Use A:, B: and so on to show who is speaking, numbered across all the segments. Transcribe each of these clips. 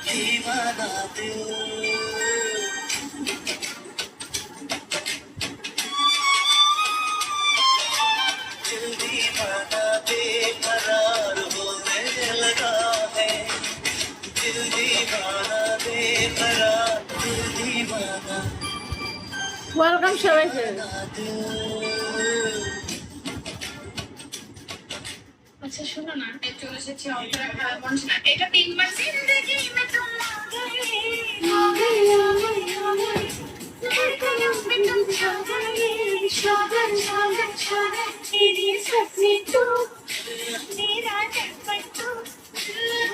A: दीवाना दिल दिल दीवाना बेकरार होने लगा है दिल दीवाना बेकरार दिल दीवाना
B: ওয়েলকাম সবাইকে।
C: আচ্ছা শোনো না, চলে এসেছি অন্তরা খারাপ মানুষ না, এটা 3 বার জিন্দেগি মে তুম আ গয়ে ধড়কনों में तुम छा गए शोधन शोधन शोधन तेरी सपने तू मेरा धड़कन तू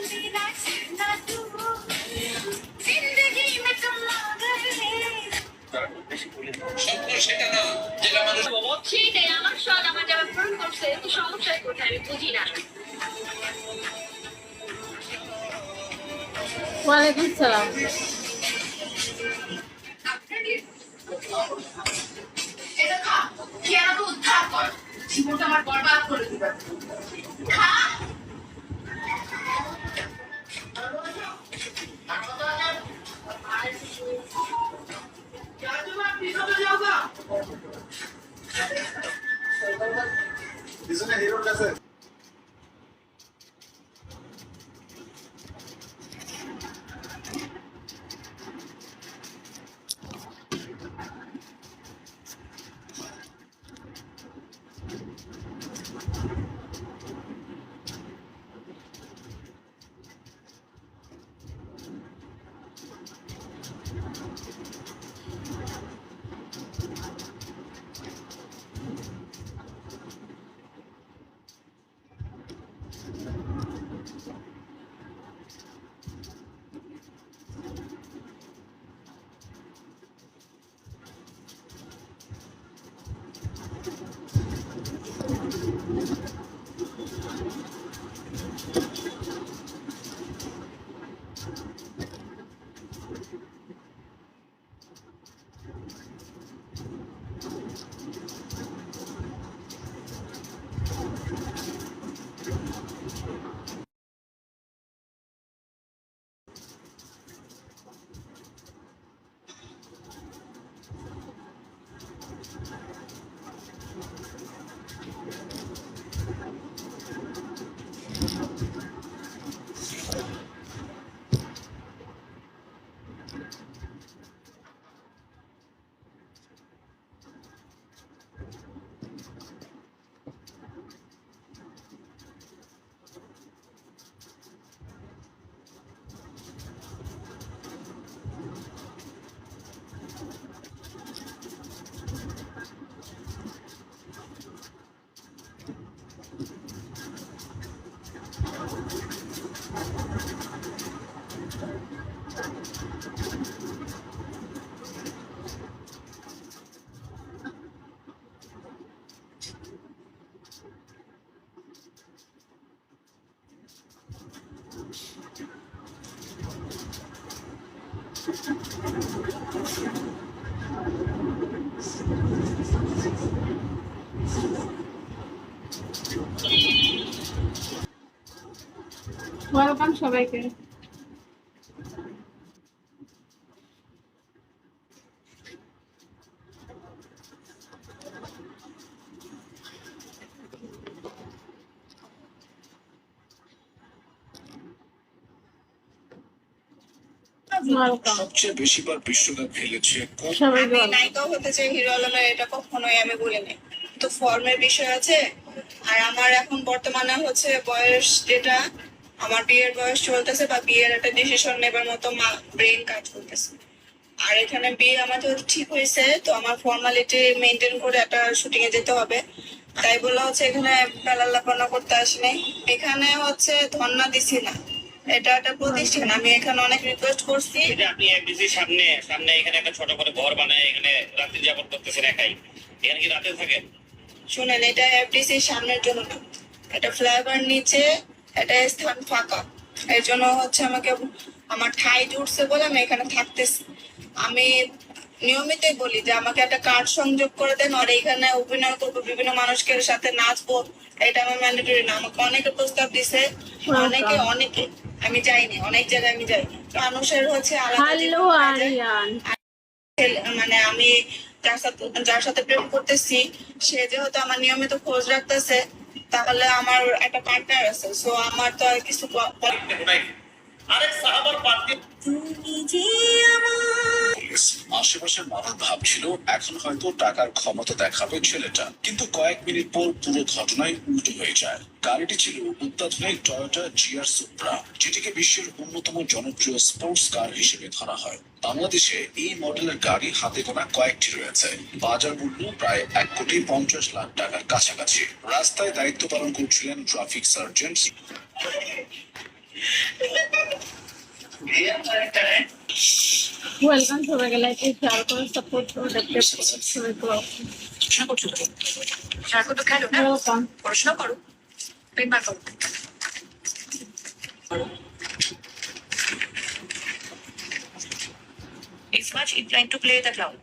C: मेरा सपना तू जिंदगी में तुम आ गए সেটা না যেটা মানুষ সেটাই আমার সব আমার যারা ফোন করছে তো সমস্যা কোথায় আমি বুঝি না।
B: ওয়ালাইকুম সালাম।
C: এটা খা, খেয়ে আমাকে উদ্ধার কর, জীবনটা আমার বরবাদ করে দিবে। খা
D: পিছনে হিরো আছে।
B: ওয়েলকাম সবাইকে।
D: সবচেয়ে বেশিবার বিশ্বকাপ খেলেছে
C: আমি নায়িকাও হতে চাই হিরো আলমের, এটা কখনোই আমি বলিনি। তো ফর্মের বিষয় আছে, আর আমার এখন বর্তমানে হচ্ছে বয়স যেটা, আমার বিয়ের বয়স চলতেছে বা বিয়ের একটা ডিসিশন নেবার মতো ব্রেন কাজ করতেছে। আর এখানে বিয়ে আমার তো ঠিক হয়েছে, তো আমার ফর্মালিটি মেনটেন করে একটা শুটিং এ যেতে হবে, তাই বলে হচ্ছে এখানে বেলাল্লাপনা করতে আসিনি। এখানে হচ্ছে ধর্ণা দিছি না, এটা একটা প্রতিষ্ঠান, আমি এখানে অনেক রিকোয়েস্ট করছি।
E: আপনি এফডিসির সামনে সামনে এখানে একটা ছোট করে ঘর বানায় এখানে রাত্রি যাপন করতেছেন একাই, এখানে কি রাতে থাকেন?
C: শুনেন, এটা এফডিসির সামনের জন্য না, এটা ফ্লাইওভার নিচে, এটা স্থান ফাঁকা, এর জন্য হচ্ছে আমাকে আমার ঠাই জুড়ছে বলে আমি এখানে থাকতেছি। আমি নিয়মিতই বলি যে আমাকে একটা কার্ড সংযোগ করে দেন, আর এইখানে অভিনয় করবো, বিভিন্ন মানুষের সাথে নাচবো, এটা আমার ম্যান্ডেটরি না। আমাকে অনেকে প্রস্তাব দিছে, অনেকে আমি যাইনি, অনেক জায়গায় আমি যাই। মানুষের হচ্ছে আলাদা
B: হ্যালো
C: জীবন থাকে।
B: আরিয়ান,
C: মানে আমি যার সাথে প্রেম করতেছি সে যেহেতু আমার নিয়মিত খোঁজ রাখতেছে, তাহলে আমার একটা পার্টনার আছে, সো আমার তো আর কিছু
E: আরেক সাহাবার পার্টি
D: পুলিশ আশেপাশের মানুষ ভাবছিল এখন হয়তো টাকার ক্ষমতা দেখাবে ছেলেটা, কিন্তু কয়েক মিনিট পর পুরো ঘটনায় উল্টো হয়ে যায়। গাড়িটি ছিল অত্যাধুনিক টয়োটা জিআর সুপ্রা, যেটিকে বিশ্বের অন্যতম জনপ্রিয় স্পোর্টস কার হিসেবে ধরা হয়। বাংলাদেশে এই মডেলের গাড়ি হাতে গোনা কয়েকটি রয়েছে, বাজার মূল্য প্রায় 1,50,00,000 টাকার কাছাকাছি। রাস্তায় দায়িত্ব পালন করছিলেন ট্রাফিক সার্জেন্ট।
B: ওয়েলকাম সবাইকে, লাইক শেয়ার করো, সাপোর্ট করো, সবাইকে ওয়েলকাম।
C: পড়াশোনা করো, পেপার করো। It's much inclined to play the clown.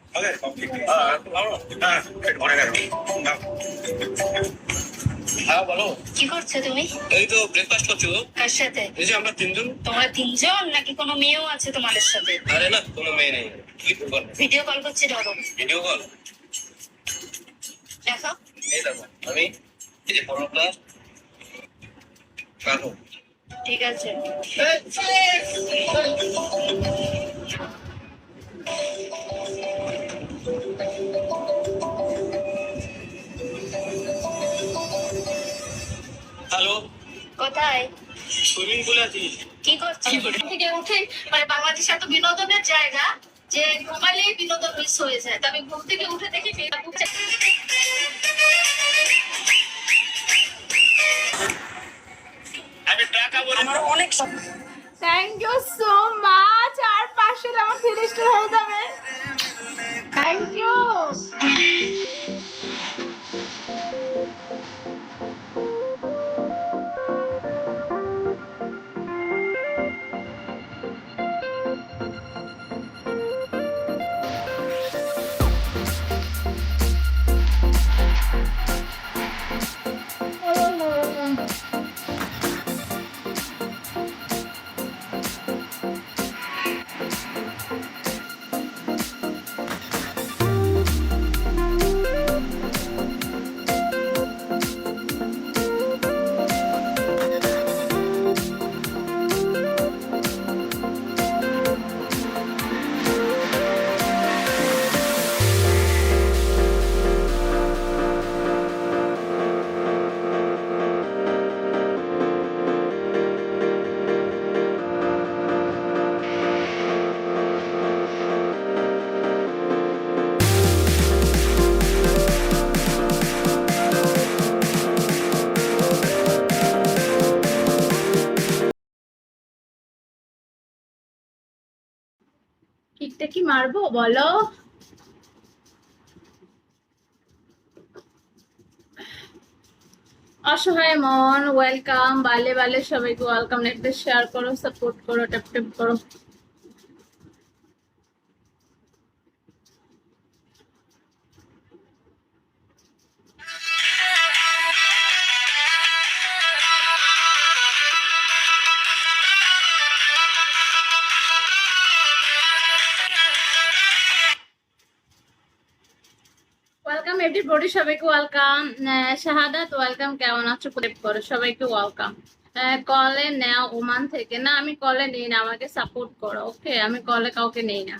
E: হ্যাঁ বলো।
F: কি করছো তুমি?
E: এই তো ব্রেকফাস্ট করছো।
F: কার সাথে?
E: এই যে আমরা তিনজন।
F: তোমরা তিনজন নাকি কোনো মেয়েও আছে তোমাদের সাথে?
E: আরে না, কোনো মেয়ে নেই। কি করবো?
F: ভিডিও কল করছি, ধরো।
E: ভিডিও কল
F: দেখো।
E: এই দেখো, আমি এই যে পরোটা রাখো।
F: ঠিক আছে।
E: হ্যালো,
F: কোথায়?
E: সুইমিং পুলে আছি।
F: কি করছো? ঘুম থেকে উঠে মানে বাংলাদেশ এত বিনোদনের জায়গা যে ঘুমাইলেই বিনোদন মিস হয়ে যায়। তবে ঘুম থেকে উঠে দেখি ফেসবুক
E: আমি টাকা বলে
C: আমার অনেক
B: থ্যাংক ইউ সো মাচ। আর 500 আমার 3 স্টার হয়ে যাবে। Thank you. কিকটা কি মারবো বলো? অসহায় মন ওয়েলকাম, বালে বালে সবাইকে ওয়েলকাম। একটা শেয়ার করো, সাপোর্ট করো, ট্যাপ ট্যাপ করো। ওয়েলকাম এভরিবডি, সবাইকে ওয়েলকাম। শাহাদাত ওয়েলকাম, কেমন আছো? ক্লিক করো, সবাইকে ওয়েলকাম। কলে নাও ওমান থেকে? না, আমি কলে নেই না, আমাকে সাপোর্ট করো। ওকে, আমি কলে কাউকে নেই না।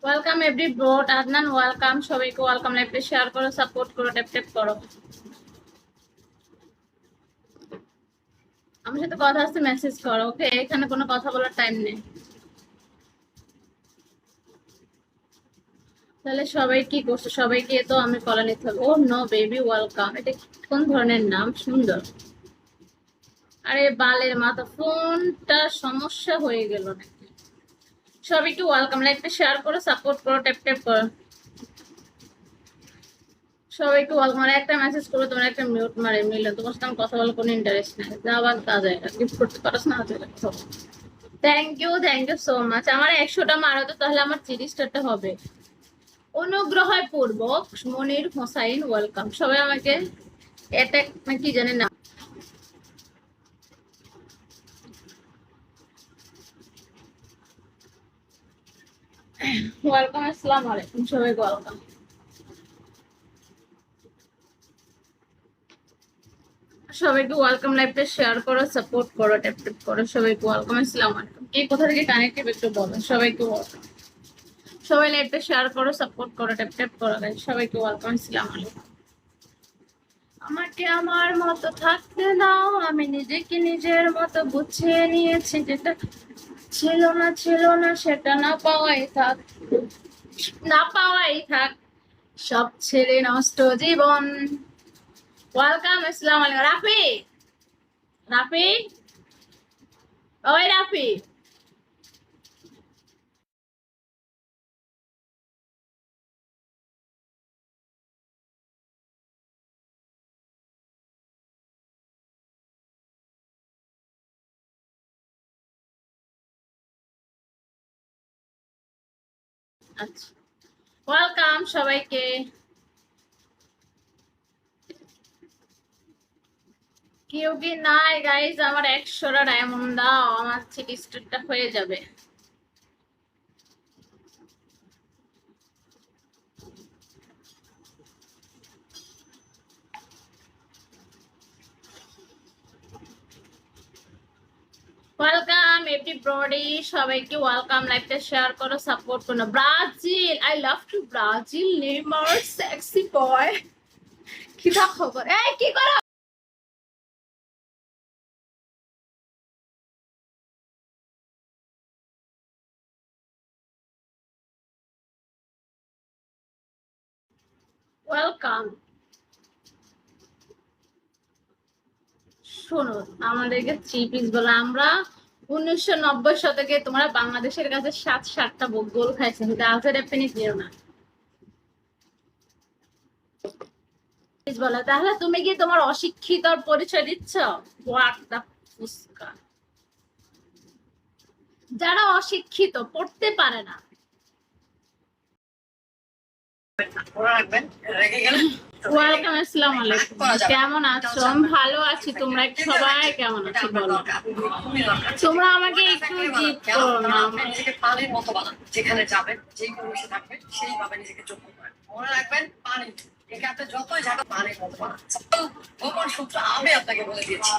B: Welcome every boat, Adnan welcome, সবাইকে ওয়েলকাম। লাইভটা শেয়ার করো, সাপোর্ট করো, ট্যাপ ট্যাপ করো। আমার সাথে কথা আসতে মেসেজ করো। ওকে, এখানে কোনো কথা বলার টাইম নেই। তাহলে সবাই কি করছে? সবাইকে তো আমি কলা নিতে হবে। ও নো বেবি ওয়েলকাম। এটা কোন ধরনের নাম? সুন্দর। আরে বালের মাথা, ফোনটা সমস্যা হয়ে গেল নাকি? সবাইকে ওয়েলকাম, লাইকটা শেয়ার করো, সাপোর্ট করো, ট্যাপ ট্যাপ করো। সবাইকে ওয়েলকাম। আর একটা মেসেজ করো, তোমার একটা মিউট মারে মিলে, তোমার সাথে আমার কথা বলার কোনো ইন্টারেস্ট নেই, যা বাদ তা যায় না, গিফট করতে পারো না। Thank you so much. আমার 100টা মারো তো, তাহলে আমার 30টাতে হবে। অনুগ্রহ পূর্বক মনির হোসাইন ওয়েলকাম। সবাই আমাকে অ্যাটাক কি জানি না, ওয়েলকাম, আসসালামু আলাইকুম, সবাইকে ওয়েলকাম। সবাইকে ওয়েলকাম, লাইভটা শেয়ার করো, সাপোর্ট করো, ট্যাপ ট্যাপ করো। সবাইকে ওয়েলকাম, আসসালামু আলাইকুম। কে কোথা থেকে কানেক্টেড একটু বলো। সবাইকে ওয়েলকাম। সবাই লাইভটা শেয়ার করো, সাপোর্ট করো, ট্যাপ ট্যাপ করো। সবাইকে ওয়েলকাম, আসসালামু আলাইকুম। আমাকে আমার মতো থাকতে দাও, আমি নিজেকে নিজের মতো গুছিয়ে নিয়েছি, যেটা ছিল না সেটা না পাওয়াই থাক, না পাওয়াই থাক, সব ছেড়ে নষ্ট জীবন। ওয়েলকাম, আসসালামু আলাইকুম। রাফি, রাফি, ওই রাফি, আচ্ছা ওয়েলকাম সবাইকে। কেউ কি নাই গাইজ, আমার 100টা ডায়মন্ড দাও, আমার সিটি স্টারটা হয়ে যাবে। ওয়েলকাম এভরিবডি, সবাইকে ওয়েলকাম, লাইভটা শেয়ার করো, সাপোর্ট করো। Brazil, I love to Brazil, Neymar sexy boy. কি খবর? এই কি করো? ওয়েলকাম। শোনো, আমাদেরকে 3 পিস বলে, আমরা 1990 শতকে তোমরা বাংলাদেশের কাছে 7-8টা গোল খাইছে, কিন্তু আজের এপেনি দিও না বলে। তাহলে তুমি কি তোমার অশিক্ষিত পরিচয় দিচ্ছ? ফুসকা, যারা অশিক্ষিত, পড়তে পারে না। ওয়েলকাম, আসসালামু আলাইকুম। কেমন আছো? আমি ভালো আছি, তোমরা সবাই কেমন আছো বলো। তোমরা আমাকে একটু গিফট করো না।
G: নিজেকে পানির মতো বানান, যেখানে যাবেন যেই পরিবেশে থাকবেন সেইভাবে নিজেকে যোগ্য করেন। মনে রাখবেন, পানি একে আপনি যতই ঝাঁকা পানির মতো বানান। গোপন সূত্র আমি আপনাকে বলে দিয়েছি।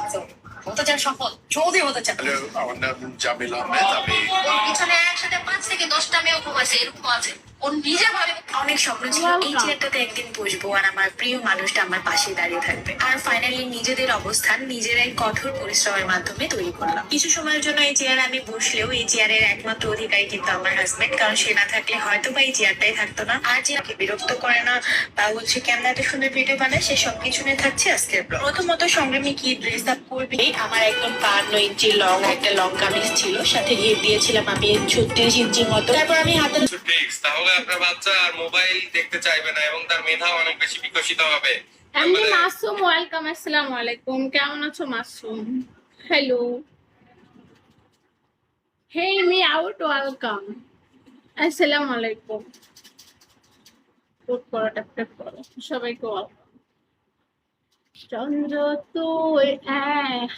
G: হতে চান সফল, যদি হতে চান।
D: হ্যালো, আমার নাম জামিল আহমেদ। আমি
F: ওর পিছনে একসাথে 5 থেকে 10টা মেয়ে ঘুমাচ্ছে, এরকম আছে। ওর নিজে ভাবে
H: অনেক স্বপ্ন ছিল এই চেয়ারটাতে একদিন বসবো আর আমার প্রিয় মানুষটা আমার পাশে দাঁড়িয়ে থাকবে। আর ফাইনালি নিজেদের অবস্থান নিজেরাই কঠোর পরিশ্রমের মাধ্যমে তৈরি করলাম। কিছু সময়ের জন্য এই চেয়ারে আমি বসলেও এই চেয়ারের একমাত্র অধিকারী কিন্তু আমার হাজবেন্ড, কারণ সে না থাকলে হয়তো বা এই চেয়ারটাই থাকতো না। আর যে বিরক্ত করে না বা কেমন এত সুন্দর ভিডিও বানায়, সে সবকিছু নিয়ে থাকছে আজকের ব্লগ। প্রথমত সংগ্রামী কি ড্রেস আপ করবে, আমার একদম 52 ইঞ্চি লং একটা লং কামিজ ছিল, সাথে ঘির দিয়েছিলাম আমি 36 ইঞ্চির মতো। তারপর আমি হাতে
I: তাহলে আপনার বাচ্চা আর মোবাইল দেখতে চাইবে না এবং তার মেধা অনেক বেশি বিকশিত হবে।
B: এমনি মাসুম, ওয়েলকাম, আসসালামু আলাইকুম। কেমন আছো মাসুম? হ্যালো, হেই মি আউট, ওয়েলকাম, আসসালামু আলাইকুম। পোস্ট করো, ট্যাপ ট্যাপ করো, সবাইকে ওয়েলকাম। চন্দ্র তুই,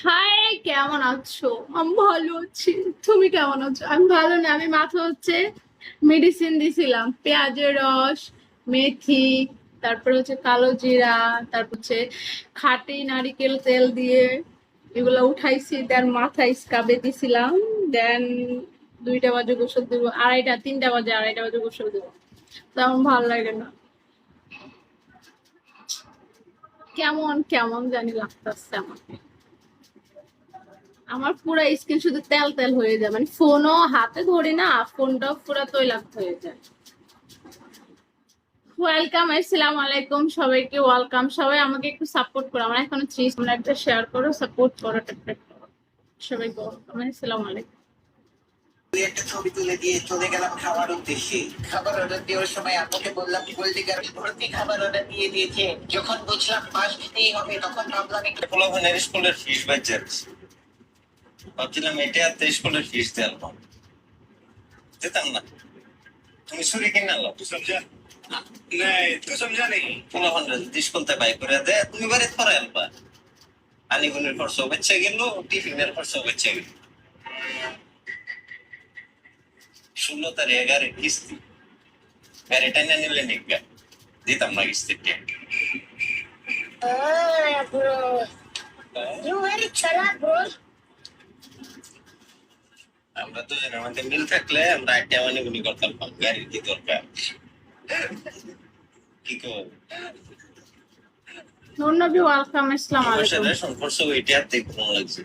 B: হাই, কেমন আছো? আমি ভালো আছি, তুমি কেমন আছো? আমি ভালো না, আমি মাথা হচ্ছে মেডিসিন দিছিলাম, পেঁয়াজের রস, মেথি, তারপরে হচ্ছে কালো জিরা, তারপর হচ্ছে খাঁটি নারিকেল তেল দিয়ে এগুলো উঠাইছি, দেন মাথায় স্কাবে দিছিলাম, দেন 2টা বাজে গোসল দেবো, 3টা বাজে গোসল দেবো, তেমন ভালো লাগে না, কেমন কেমন জানি লাগতেছে আমাকে। আমার পুরো স্কিন শুধু তেল তেল হয়ে যায়, মানে ফোনও হাতে ধরি না, ফোনটাও পুরো তৈলাক্ত হয়ে যায়। ওয়েলকাম, আসসালামু আলাইকুম, সবাইকে ওয়েলকাম। সবাই আমাকে একটু সাপোর্ট করো, আমরা এখনো 30 মিনিট, একটা শেয়ার করো, সাপোর্ট করো, ট্যাপ ট্যাপ করো। সবাইকে ওয়েলকাম, আসসালামু আলাইকুম।
A: তুই একটা ছবি তুলে দিয়ে চলে গেলাম খাবার উদ্দেশ্যে। খাবার অর্ডার দেওয়ার সময় আপুকে বললাম গোল্ডি গাড়ি ভর্তি খাবার অর্ডার দিয়ে দিয়েছে। যখন বুঝলাম পাশ দিতেই হবে তখন ভাবলাম একটু
E: পোলাপানের স্কুলের ফিস বাচ্চা ভাবছিলাম এটা আর স্কুলের ফিস দিলাম যেতাম না। তুমি ছুরি কিনে আলো তুই সমঝা নাই তুই সমঝা নেই পোলাপানের স্কুল থেকে বাই করে দে তুমি বাড়িতে পরে আনবা। আলিগুনের খরচ বেঁচে গেল টিফিনের খরচ বেঁচে গেল 16 তারিখে গাড়ির কিস্তি গাড়িটা না নিলে নিকা দিতাম না কিস্তিটা। আমরা তো আমাদের মিল থাকলে আমরা একটা অনেকগুলি করতাম গাড়ির কি দরকার কি কো
B: নবী ওয়েলকাম, আসসালামু আলাইকুম।
E: সংঘর্ষ ওইটা আর দেখতে ভালো লাগছে।